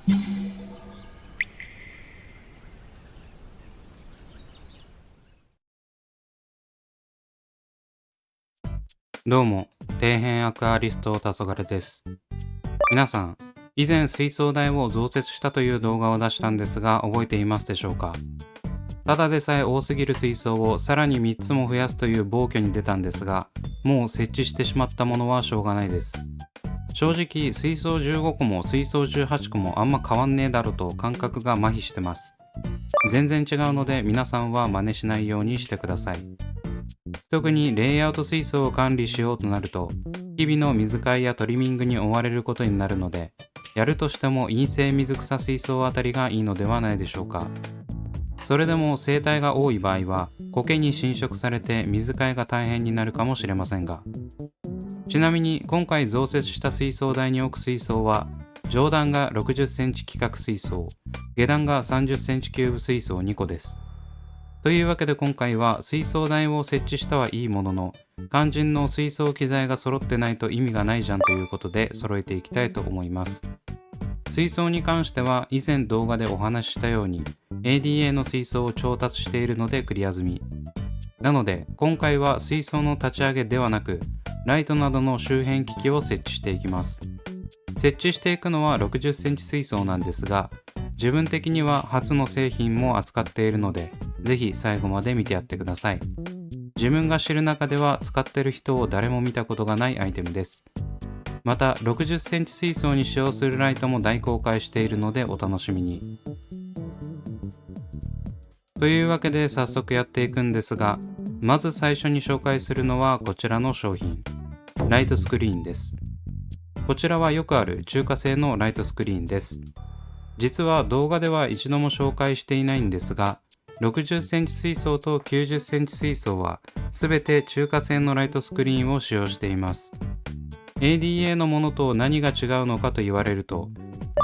どうも、底辺アクアリスト黄昏です。皆さん、以前水槽台を増設したという動画を出したんですが、覚えていますでしょうか？ただでさえ多すぎる水槽をさらに3つも増やすという暴挙に出たんですが、もう設置してしまったものはしょうがないです。正直、水槽15個も水槽18個もあんま変わんねえだろと感覚が麻痺してます。全然違うので皆さんは真似しないようにしてください。特にレイアウト水槽を管理しようとなると、日々の水替えやトリミングに追われることになるので、やるとしても陰性水草水槽あたりがいいのではないでしょうか。それでも生態が多い場合は、苔に侵食されて水替えが大変になるかもしれませんが、ちなみに今回増設した水槽台に置く水槽は、上段が60センチ規格水槽、下段が30センチキューブ水槽2個です。というわけで今回は水槽台を設置したはいいものの、肝心の水槽機材が揃ってないと意味がないじゃんということで揃えていきたいと思います。水槽に関しては以前動画でお話ししたように ADA の水槽を調達しているのでクリア済み。なので今回は水槽の立ち上げではなく、ライトなどの周辺機器を設置していきます。設置していくのは60センチ水槽なんですが、自分的には初の製品も扱っているので、ぜひ最後まで見てやってください。自分が知る中では使ってる人を誰も見たことがないアイテムです。また60センチ水槽に使用するライトも大公開しているのでお楽しみに。というわけで早速やっていくんですが、まず最初に紹介するのはこちらの商品、ライトスクリーンです。こちらはよくある中華製のライトスクリーンです。実は動画では一度も紹介していないんですが、60センチ水槽と90センチ水槽はすべて中華製のライトスクリーンを使用しています。ADA のものと何が違うのかと言われると、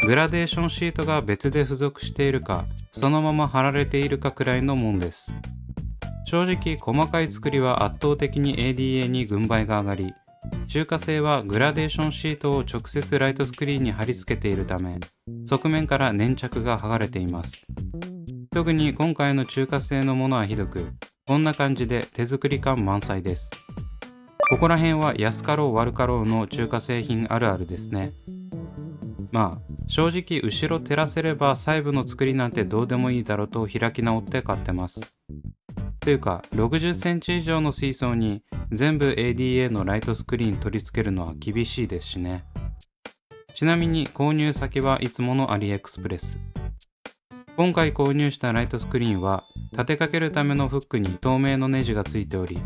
グラデーションシートが別で付属しているか、そのまま貼られているかくらいのもんです。正直細かい作りは圧倒的に ADA に軍配が上がり、中華製はグラデーションシートを直接ライトスクリーンに貼り付けているため、側面から粘着が剥がれています。特に今回の中華製のものはひどく、こんな感じで手作り感満載です。ここら辺は安かろう悪かろうの中華製品あるあるですね。まあ正直後ろ照らせれば細部の作りなんてどうでもいいだろうと開き直って買ってます。というか60センチ以上の水槽に全部 ADA のライトスクリーン取り付けるのは厳しいですしね。ちなみに購入先はいつものアリエクスプレス。今回購入したライトスクリーンは立てかけるためのフックに透明のネジがついており、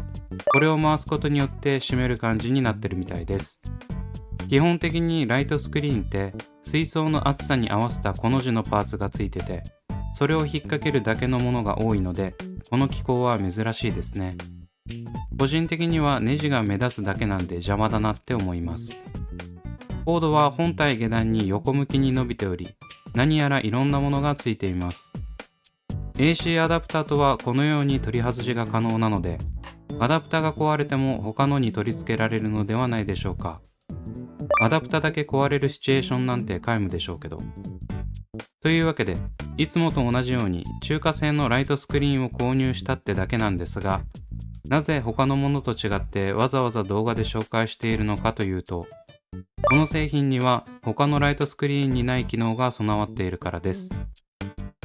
これを回すことによって締める感じになってるみたいです。基本的にライトスクリーンって水槽の厚さに合わせたコの字のパーツがついてて、それを引っ掛けるだけのものが多いので、この機構は珍しいですね。個人的にはネジが目立つだけなんで邪魔だなって思います。コードは本体下段に横向きに伸びており、何やらいろんなものがついています。AC アダプターとはこのように取り外しが可能なので、アダプターが壊れても他のに取り付けられるのではないでしょうか。アダプターだけ壊れるシチュエーションなんて皆無でしょうけど。というわけで、いつもと同じように中華製のライトスクリーンを購入したってだけなんですが、なぜ他のものと違ってわざわざ動画で紹介しているのかというと、この製品には他のライトスクリーンにない機能が備わっているからです。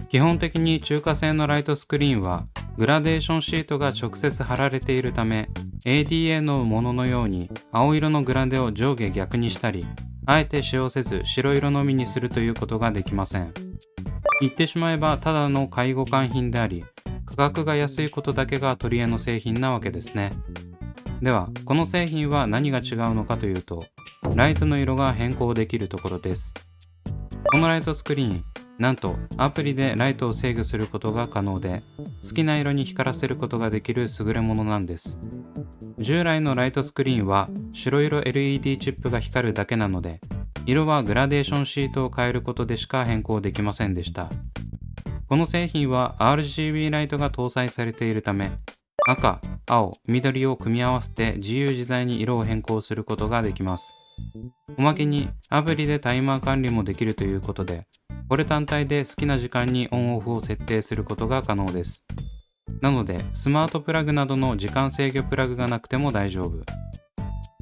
基本的に中華製のライトスクリーンはグラデーションシートが直接貼られているため、 ADA のもののように青色のグラデを上下逆にしたり、あえて使用せず白色のみにするということができません。言ってしまえばただの介護官品であり、価格が安いことだけが取り柄の製品なわけですね。ではこの製品は何が違うのかというと、ライトの色が変更できるところです。このライトスクリーン、なんとアプリでライトを制御することが可能で、好きな色に光らせることができる優れものなんです。従来のライトスクリーンは白色 LED チップが光るだけなので、色はグラデーションシートを変えることでしか変更できませんでした。この製品は RGB ライトが搭載されているため、赤、青、緑を組み合わせて自由自在に色を変更することができます。おまけにアプリでタイマー管理もできるということで、これ単体で好きな時間にオンオフを設定することが可能です。なのでスマートプラグなどの時間制御プラグがなくても大丈夫。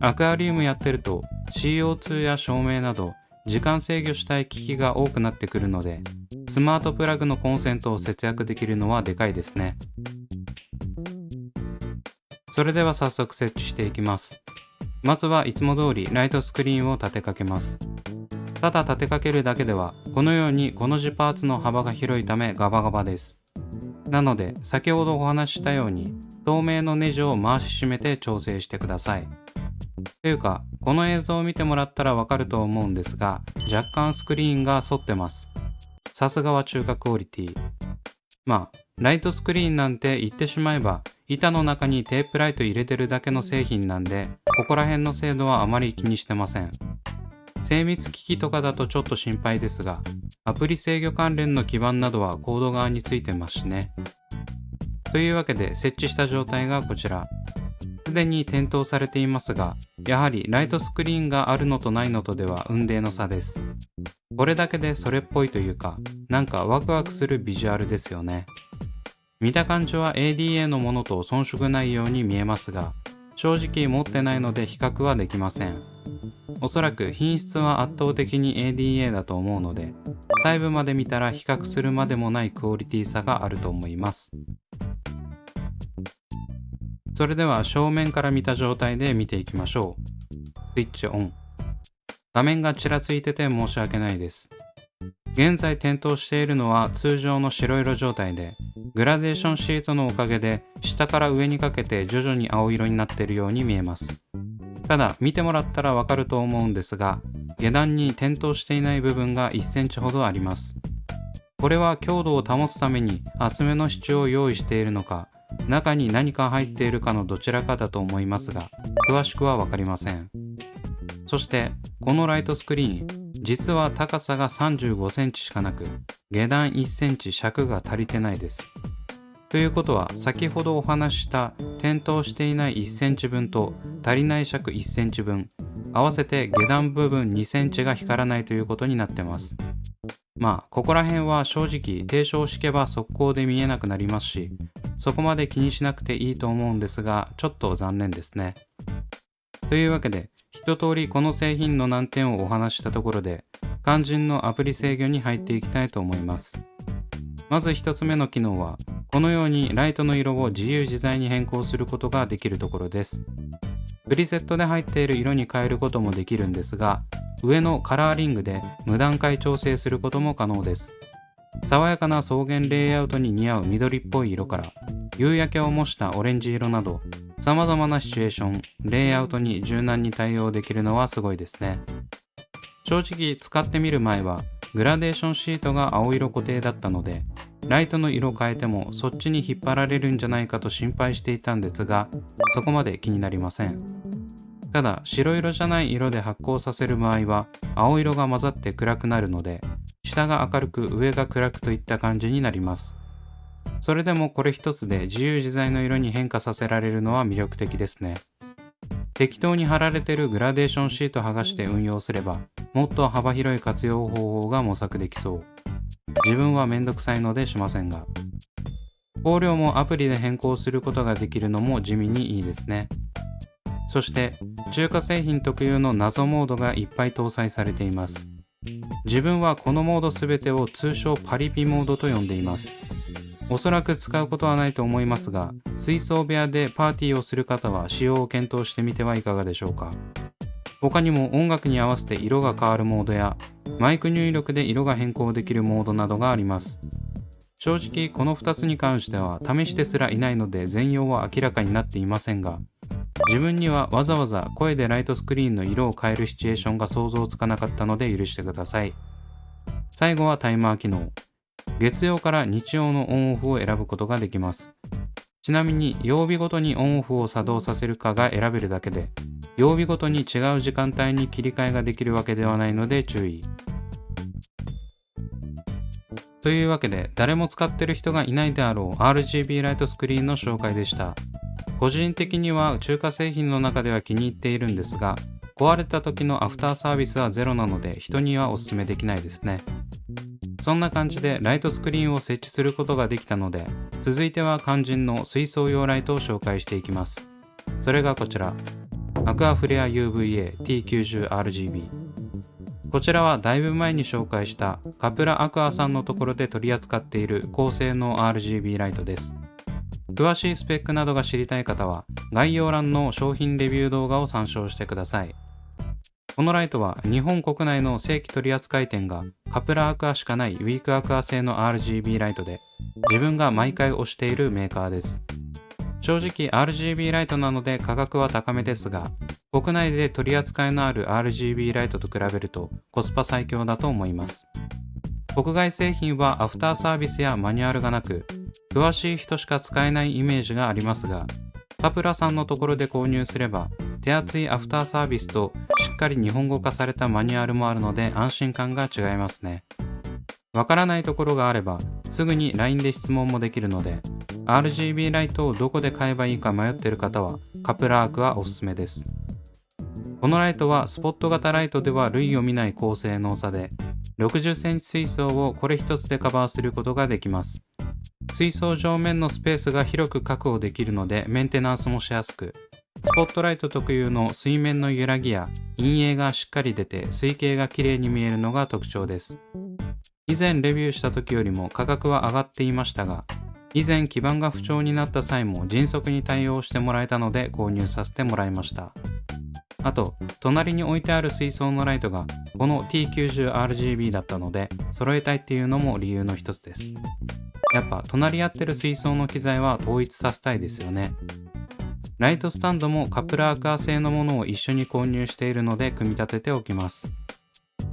アクアリウムやってると CO2 や照明など時間制御したい機器が多くなってくるので、スマートプラグのコンセントを節約できるのはでかいですね。それでは早速設置していきます。まずはいつも通りライトスクリーンを立てかけます。ただ立てかけるだけではこのようにこの字パーツの幅が広いためガバガバです。なので先ほどお話ししたように透明のネジを回し締めて調整してください。というかこの映像を見てもらったらわかると思うんですが、若干スクリーンが反ってます。さすがは中華クオリティ。ライトスクリーンなんて言ってしまえば板の中にテープライト入れてるだけの製品なんで、ここら辺の精度はあまり気にしてません。精密機器とかだとちょっと心配ですが、アプリ制御関連の基板などはコード側についてますしね。というわけで設置した状態がこちら。すでに点灯されていますが、やはりライトスクリーンがあるのとないのとでは雲泥の差です。これだけでそれっぽいというか、なんかワクワクするビジュアルですよね。見た感じは ADA のものと遜色ないように見えますが、正直持ってないので比較はできません。おそらく品質は圧倒的に ADA だと思うので、細部まで見たら比較するまでもないクオリティ差があると思います。それでは正面から見た状態で見ていきましょう。スイッチオン。画面がちらついてて申し訳ないです。現在点灯しているのは通常の白色状態で、グラデーションシートのおかげで下から上にかけて徐々に青色になっているように見えます。ただ見てもらったらわかると思うんですが、下段に点灯していない部分が1センチほどあります。これは強度を保つために厚めの支柱を用意しているのか、中に何か入っているかのどちらかだと思いますが、詳しくはわかりません。そしてこのライトスクリーン、実は高さが35センチしかなく、下段1センチ尺が足りてないです。ということは先ほどお話しした点灯していない1センチ分と足りない尺1センチ分、合わせて下段部分2センチが光らないということになってます。ここら辺は正直低照を敷けば速攻で見えなくなりますし、そこまで気にしなくていいと思うんですが、ちょっと残念ですね。というわけで一通りこの製品の難点をお話ししたところで、肝心のアプリ制御に入っていきたいと思います。まず一つ目の機能は、このようにライトの色を自由自在に変更することができるところです。プリセットで入っている色に変えることもできるんですが、上のカラーリングで無段階調整することも可能です。爽やかな草原レイアウトに似合う緑っぽい色から、夕焼けを模したオレンジ色など、様々なシチュエーション、レイアウトに柔軟に対応できるのはすごいですね。正直使ってみる前はグラデーションシートが青色固定だったので、ライトの色変えてもそっちに引っ張られるんじゃないかと心配していたんですが、そこまで気になりません。ただ白色じゃない色で発光させる場合は青色が混ざって暗くなるので、下が明るく上が暗くといった感じになります。それでもこれ一つで自由自在の色に変化させられるのは魅力的ですね。適当に貼られてるグラデーションシート剥がして運用すれば、もっと幅広い活用方法が模索できそう。自分はめんどくさいのでしませんが。光量もアプリで変更することができるのも地味にいいですね。そして中華製品特有の謎モードがいっぱい搭載されています。自分はこのモードすべてを通称パリピモードと呼んでいます。おそらく使うことはないと思いますが、水槽部屋でパーティーをする方は使用を検討してみてはいかがでしょうか。他にも音楽に合わせて色が変わるモードやマイク入力で色が変更できるモードなどがあります。正直この2つに関しては試してすらいないので全容は明らかになっていませんが、自分にはわざわざ声でライトスクリーンの色を変えるシチュエーションが想像つかなかったので許してください。最後はタイマー機能。月曜から日曜のオンオフを選ぶことができます。ちなみに曜日ごとにオンオフを作動させるかが選べるだけで、曜日ごとに違う時間帯に切り替えができるわけではないので注意。というわけで誰も使ってる人がいないであろう RGB ライトスクリーンの紹介でした。個人的には中華製品の中では気に入っているんですが、壊れた時のアフターサービスはゼロなので人にはお勧めできないですね。そそんな感じでライトスクリーンを設置することができたので、続いては肝心の水槽用ライトを紹介していきます。それがこちら、アクアフレア UVA T90RGB。こちらはだいぶ前に紹介したカプラアクアさんのところで取り扱っている高性能 RGB ライトです。詳しいスペックなどが知りたい方は概要欄の商品レビュー動画を参照してください。このライトは日本国内の正規取扱店がカプラアクアしかないウィークアクア製の RGB ライトで、自分が毎回推しているメーカーです。正直 RGB ライトなので価格は高めですが、国内で取り扱いのある RGB ライトと比べるとコスパ最強だと思います。国外製品はアフターサービスやマニュアルがなく、詳しい人しか使えないイメージがありますが、カプラさんのところで購入すれば手厚いアフターサービスとしっかり日本語化されたマニュアルもあるので安心感が違いますね。わからないところがあればすぐに LINE で質問もできるので、 RGB ライトをどこで買えばいいか迷っている方はカプラアクアおすすめです。このライトはスポット型ライトでは類を見ない高性能さで、60センチ水槽をこれ一つでカバーすることができます。水槽上面のスペースが広く確保できるのでメンテナンスもしやすく、スポットライト特有の水面の揺らぎや陰影がしっかり出て水形が綺麗に見えるのが特徴です。以前レビューした時よりも価格は上がっていましたが、以前基板が不調になった際も迅速に対応してもらえたので購入させてもらいました。あと、隣に置いてある水槽のライトがこの T90RGB だったので揃えたいっていうのも理由の一つです。やっぱ隣り合ってる水槽の機材は統一させたいですよね。ライトスタンドもカプラアクア製のものを一緒に購入しているので組み立てておきます。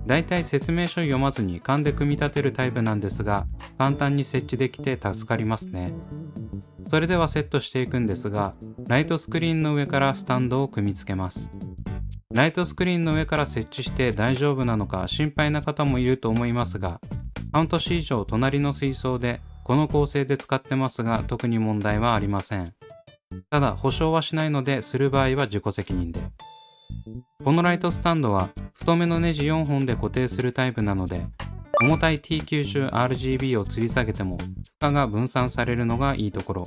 だいたい説明書読まずに勘で組み立てるタイプなんですが、簡単に設置できて助かりますね。それではセットしていくんですが、ライトスクリーンの上からスタンドを組み付けます。ライトスクリーンの上から設置して大丈夫なのか心配な方もいると思いますが、半年以上隣の水槽でこの構成で使ってますが特に問題はありません。ただ保証はしないので、する場合は自己責任で。このライトスタンドは太めのネジ4本で固定するタイプなので、重たい T90RGB を吊り下げても負荷が分散されるのがいいところ。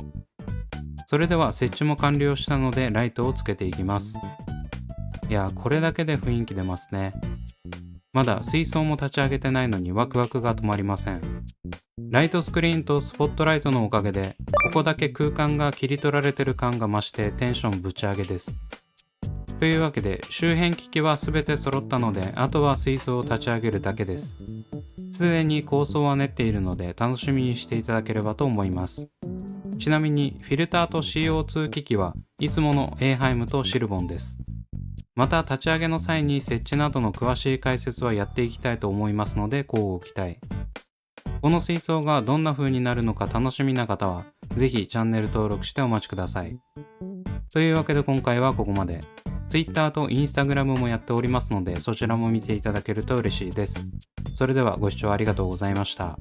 それでは設置も完了したのでライトをつけていきます。いや、これだけで雰囲気出ますね。まだ水槽も立ち上げてないのにワクワクが止まりません。ライトスクリーンとスポットライトのおかげでここだけ空間が切り取られてる感が増してテンションぶち上げです。というわけで周辺機器は全て揃ったので、あとは水槽を立ち上げるだけです。すでに構想は練っているので楽しみにしていただければと思います。ちなみにフィルターと CO2 機器はいつものエーハイムとシルボンです。また立ち上げの際に設置などの詳しい解説はやっていきたいと思いますので乞うご期待。この水槽がどんな風になるのか楽しみな方はぜひチャンネル登録してお待ちください。というわけで今回はここまで。Twitter と Instagram もやっておりますので、そちらも見ていただけると嬉しいです。それではご視聴ありがとうございました。